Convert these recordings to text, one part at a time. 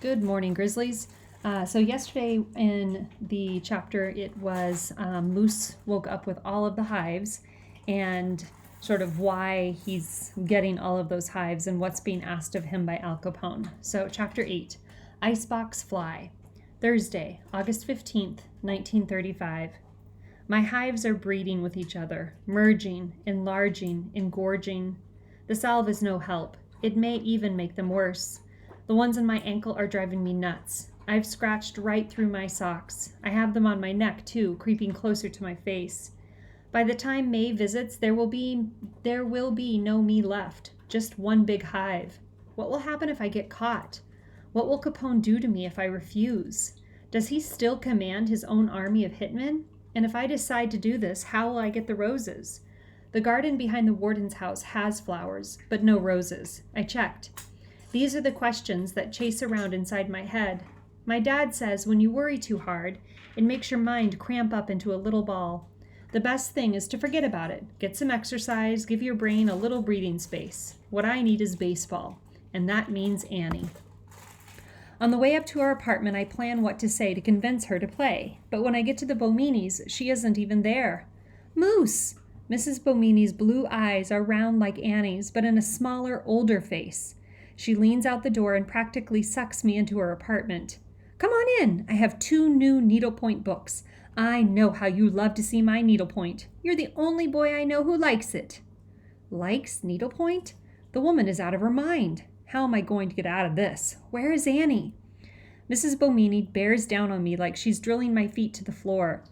Good morning, Grizzlies. So yesterday in the chapter, it was Moose woke up with all of the hives and sort of why he's getting all of those hives and what's being asked of him by Al Capone. So chapter 8, Icebox Fly. Thursday, August 15th, 1935. My hives are breeding with each other, merging, enlarging, engorging. The salve is no help. It may even make them worse. The ones on my ankle are driving me nuts. I've scratched right through my socks. I have them on my neck, too, creeping closer to my face. By the time May visits, there will be no me left, just one big hive. What will happen if I get caught? What will Capone do to me if I refuse? Does he still command his own army of hitmen? And if I decide to do this, how will I get the roses? The garden behind the warden's house has flowers, but no roses. I checked. These are the questions that chase around inside my head. My dad says when you worry too hard, it makes your mind cramp up into a little ball. The best thing is to forget about it. Get some exercise, give your brain a little breathing space. What I need is baseball, and that means Annie. On the way up to our apartment, I plan what to say to convince her to play. But when I get to the Bomini's, she isn't even there. Moose! Mrs. Bomini's blue eyes are round like Annie's, but in a smaller, older face. She leans out the door and practically sucks me into her apartment. Come on in. I have 2 new needlepoint books. I know how you love to see my needlepoint. You're the only boy I know who likes it. Likes needlepoint? The woman is out of her mind. How am I going to get out of this? Where is Annie? Mrs. Bomini bears down on me like she's drilling my feet to the floor.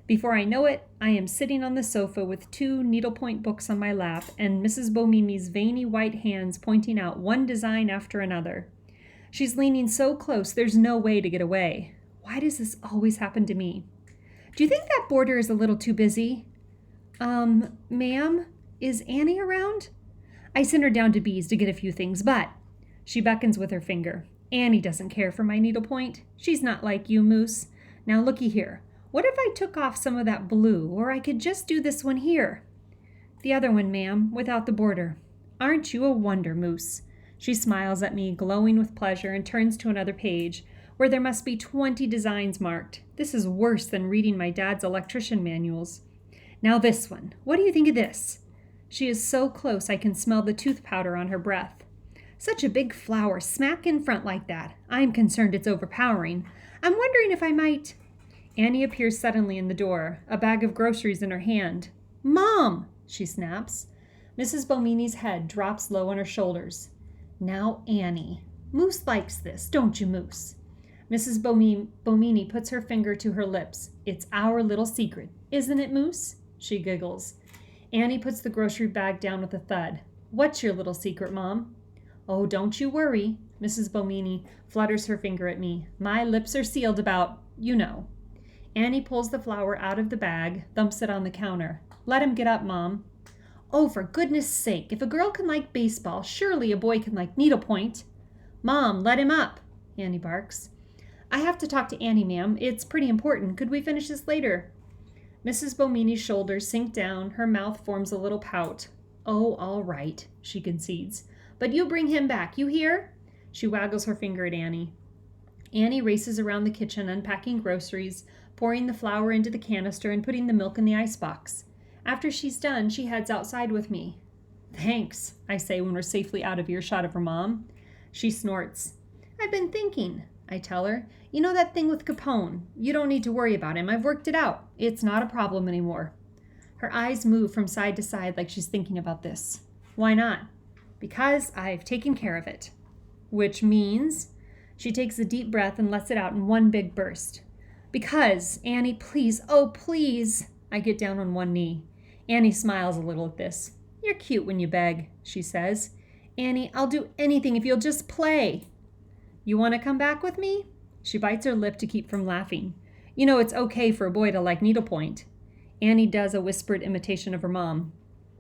Before I know it, I am sitting on the sofa with 2 needlepoint books on my lap and Mrs. Bomini's veiny white hands pointing out one design after another. She's leaning so close there's no way to get away. Why does this always happen to me? Do you think that border is a little too busy? Ma'am, is Annie around? I sent her down to B's to get a few things, but... She beckons with her finger. Annie doesn't care for my needlepoint. She's not like you, Moose. Now looky here. What if I took off some of that blue, or I could just do this one here? The other one, ma'am, without the border. Aren't you a wonder, Moose? She smiles at me, glowing with pleasure, and turns to another page, where there must be 20 designs marked. This is worse than reading my dad's electrician manuals. Now this one. What do you think of this? She is so close I can smell the tooth powder on her breath. Such a big flower smack in front like that. I'm concerned it's overpowering. I'm wondering if I might... Annie appears suddenly in the door, a bag of groceries in her hand. Mom! She snaps. Mrs. Bomini's head drops low on her shoulders. Now, Annie. Moose likes this, don't you, Moose? Mrs. Bomini puts her finger to her lips. It's our little secret, isn't it, Moose? She giggles. Annie puts the grocery bag down with a thud. What's your little secret, Mom? Oh, don't you worry. Mrs. Bomini flutters her finger at me. My lips are sealed about, you know. Annie pulls the flower out of the bag, thumps it on the counter. Let him get up, Mom. Oh, for goodness sake, if a girl can like baseball, surely a boy can like needlepoint. Mom, let him up, Annie barks. I have to talk to Annie, ma'am. It's pretty important. Could we finish this later? Mrs. Bomini's shoulders sink down. Her mouth forms a little pout. Oh, all right, she concedes. But you bring him back, you hear? She waggles her finger at Annie. Annie races around the kitchen, unpacking groceries, pouring the flour into the canister, and putting the milk in the icebox. After she's done, she heads outside with me. Thanks, I say when we're safely out of earshot of her mom. She snorts. I've been thinking, I tell her. You know that thing with Capone? You don't need to worry about him. I've worked it out. It's not a problem anymore. Her eyes move from side to side like she's thinking about this. Why not? Because I've taken care of it. Which means... She takes a deep breath and lets it out in one big burst. Because, Annie, please, oh, please. I get down on one knee. Annie smiles a little at this. You're cute when you beg, she says. Annie, I'll do anything if you'll just play. You want to come back with me? She bites her lip to keep from laughing. You know it's okay for a boy to like needlepoint. Annie does a whispered imitation of her mom.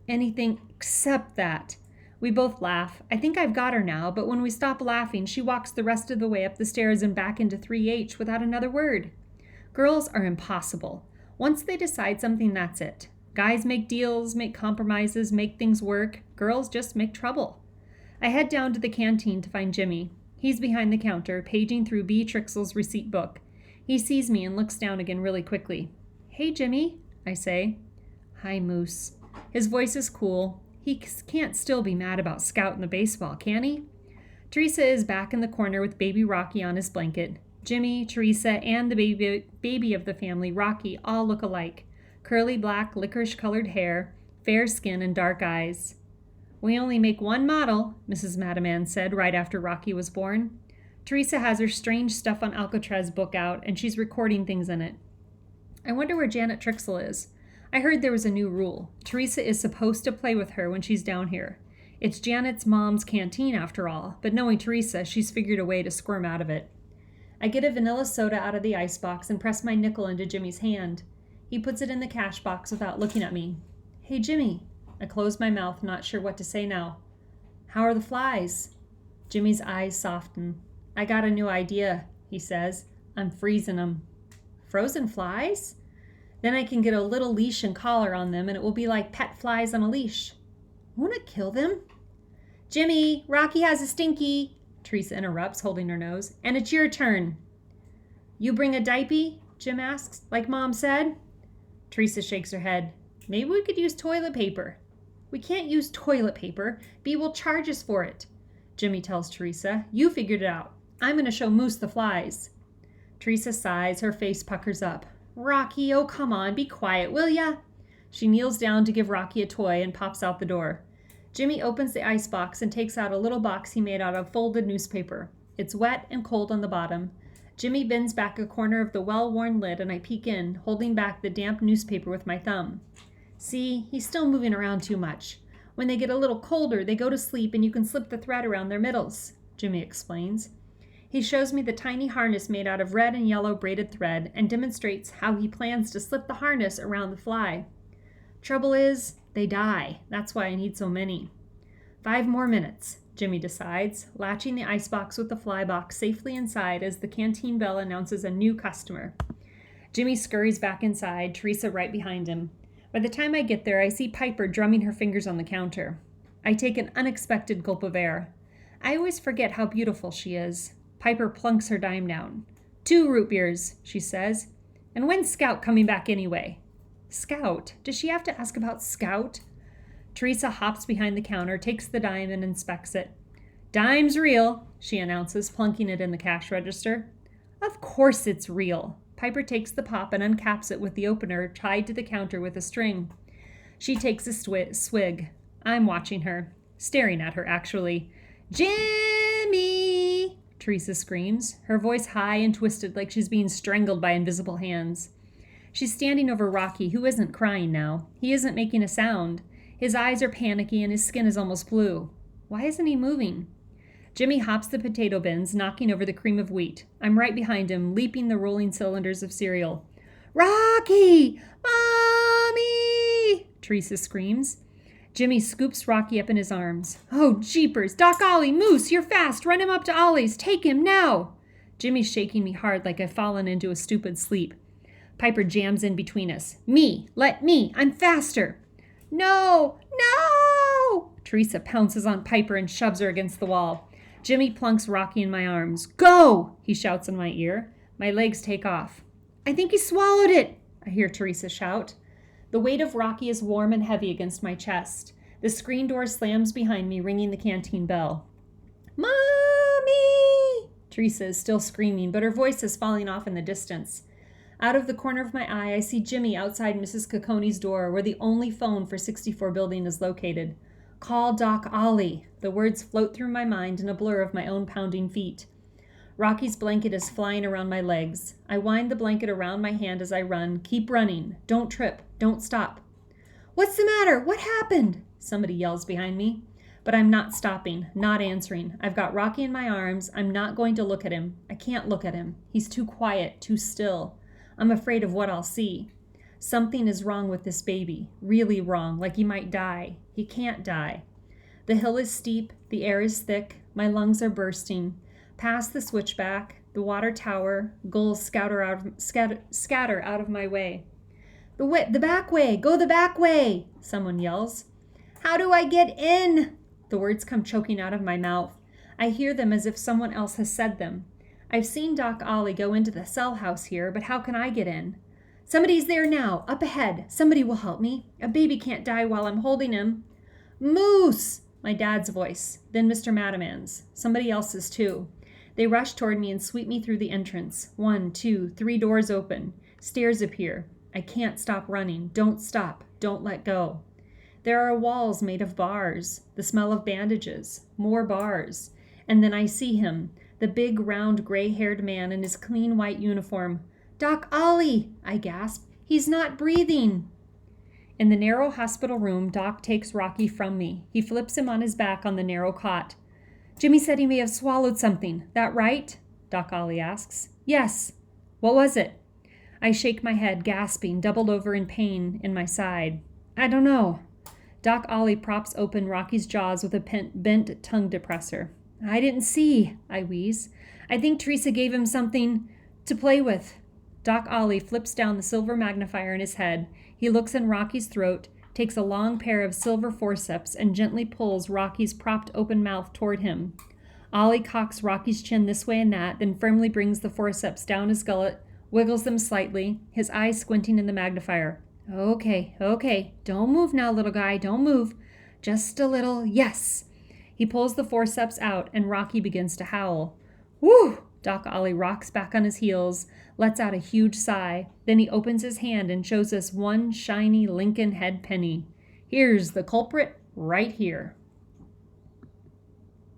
Anything except that. We both laugh. I think I've got her now, but when we stop laughing, she walks the rest of the way up the stairs and back into 3H without another word. Girls are impossible. Once they decide something, that's it. Guys make deals, make compromises, make things work. Girls just make trouble. I head down to the canteen to find Jimmy. He's behind the counter, paging through B. Trixel's receipt book. He sees me and looks down again really quickly. "Hey, Jimmy," I say. "Hi, Moose." His voice is cool. He can't still be mad about Scout and the baseball, can he? Teresa is back in the corner with baby Rocky on his blanket. Jimmy, Teresa, and the baby of the family, Rocky, all look alike. Curly black, licorice-colored hair, fair skin, and dark eyes. "We only make one model," Mrs. Madaman said right after Rocky was born. Teresa has her Strange Stuff on Alcatraz book out, and she's recording things in it. I wonder where Janet Trixel is. I heard there was a new rule. Teresa is supposed to play with her when she's down here. It's Janet's mom's canteen, after all, but knowing Teresa, she's figured a way to squirm out of it. I get a vanilla soda out of the icebox and press my nickel into Jimmy's hand. He puts it in the cash box without looking at me. "Hey, Jimmy." I close my mouth, not sure what to say now. "How are the flies?" Jimmy's eyes soften. "I got a new idea," he says. "I'm freezing them." "Frozen flies?" "Then I can get a little leash and collar on them, and it will be like pet flies on a leash." "Won't it kill them?" "Jimmy, Rocky has a stinky," Teresa interrupts, holding her nose. "And it's your turn." "You bring a diaper?" Jim asks, "like Mom said?" Teresa shakes her head. "Maybe we could use toilet paper." "We can't use toilet paper. Bea will charge us for it." Jimmy tells Teresa, "You figured it out. I'm going to show Moose the flies." Teresa sighs, her face puckers up. "Rocky, oh come on, be quiet, will ya?" She kneels down to give Rocky a toy and pops out the door. Jimmy opens the icebox and takes out a little box he made out of folded newspaper. It's wet and cold on the bottom. Jimmy bends back a corner of the well-worn lid and I peek in, holding back the damp newspaper with my thumb. "See, he's still moving around too much. When they get a little colder, they go to sleep and you can slip the thread around their middles," Jimmy explains. He shows me the tiny harness made out of red and yellow braided thread and demonstrates how he plans to slip the harness around the fly. "Trouble is, they die. That's why I need so many." 5 more minutes, Jimmy decides, latching the icebox with the fly box safely inside as the canteen bell announces a new customer. Jimmy scurries back inside, Teresa right behind him. By the time I get there, I see Piper drumming her fingers on the counter. I take an unexpected gulp of air. I always forget how beautiful she is. Piper plunks her dime down. 2 root beers, she says. "And when's Scout coming back anyway?" Scout? Does she have to ask about Scout? Teresa hops behind the counter, takes the dime, and inspects it. "Dime's real," she announces, plunking it in the cash register. "Of course it's real." Piper takes the pop and uncaps it with the opener tied to the counter with a string. She takes a swig. I'm watching her. Staring at her, actually. "Jimmy!" Teresa screams, her voice high and twisted like she's being strangled by invisible hands. She's standing over Rocky, who isn't crying now. He isn't making a sound. His eyes are panicky and his skin is almost blue. Why isn't he moving? Jimmy hops the potato bins, knocking over the cream of wheat. I'm right behind him, leaping the rolling cylinders of cereal. "Rocky! Mommy!" Teresa screams. Jimmy scoops Rocky up in his arms. "Oh, jeepers! Doc Ollie! Moose, you're fast! Run him up to Ollie's! Take him now!" Jimmy's shaking me hard like I've fallen into a stupid sleep. Piper jams in between us. "Me! Let me! I'm faster!" "No! No!" Teresa pounces on Piper and shoves her against the wall. Jimmy plunks Rocky in my arms. "Go!" he shouts in my ear. My legs take off. "I think he swallowed it!" I hear Teresa shout. The weight of Rocky is warm and heavy against my chest. The screen door slams behind me, ringing the canteen bell. "Mommy!" Teresa is still screaming, but her voice is falling off in the distance. Out of the corner of my eye, I see Jimmy outside Mrs. Cacconi's door, where the only phone for 64 building is located. "Call Doc Ollie." The words float through my mind in a blur of my own pounding feet. Rocky's blanket is flying around my legs. I wind the blanket around my hand as I run. Keep running. Don't trip. Don't stop. "What's the matter? What happened?" Somebody yells behind me. But I'm not stopping, not answering. I've got Rocky in my arms. I'm not going to look at him. I can't look at him. He's too quiet, too still. I'm afraid of what I'll see. Something is wrong with this baby. Really wrong, like he might die. He can't die. The hill is steep. The air is thick. My lungs are bursting. Past the switchback, the water tower, gulls scatter out of my way. The back way! Go the back way!" someone yells. "How do I get in?" The words come choking out of my mouth. I hear them as if someone else has said them. I've seen Doc Ollie go into the cell house here, but how can I get in? Somebody's there now, up ahead. Somebody will help me. A baby can't die while I'm holding him. Moose! My dad's voice, then Mr. Madaman's. Somebody else's, too. They rush toward me and sweep me through the entrance. 1, 2, 3 doors open. Stairs appear. I can't stop running. Don't stop. Don't let go. There are walls made of bars. The smell of bandages. More bars. And then I see him, the big, round, gray-haired man in his clean white uniform. Doc Ollie! I gasp. He's not breathing. In the narrow hospital room, Doc takes Rocky from me. He flips him on his back on the narrow cot. Jimmy said he may have swallowed something. That right? Doc Ollie asks. Yes. What was it? I shake my head, gasping, doubled over in pain in my side. I don't know. Doc Ollie props open Rocky's jaws with a bent tongue depressor. I didn't see, I wheeze. I think Teresa gave him something to play with. Doc Ollie flips down the silver magnifier in his head. He looks in Rocky's throat, takes a long pair of silver forceps, and gently pulls Rocky's propped open mouth toward him. Ollie cocks Rocky's chin this way and that, then firmly brings the forceps down his gullet, wiggles them slightly, his eyes squinting in the magnifier. Okay. Don't move now, little guy. Don't move. Just a little. Yes. He pulls the forceps out, and Rocky begins to howl. Whew! Doc Ollie rocks back on his heels, lets out a huge sigh. Then he opens his hand and shows us one shiny Lincoln head penny. Here's the culprit right here.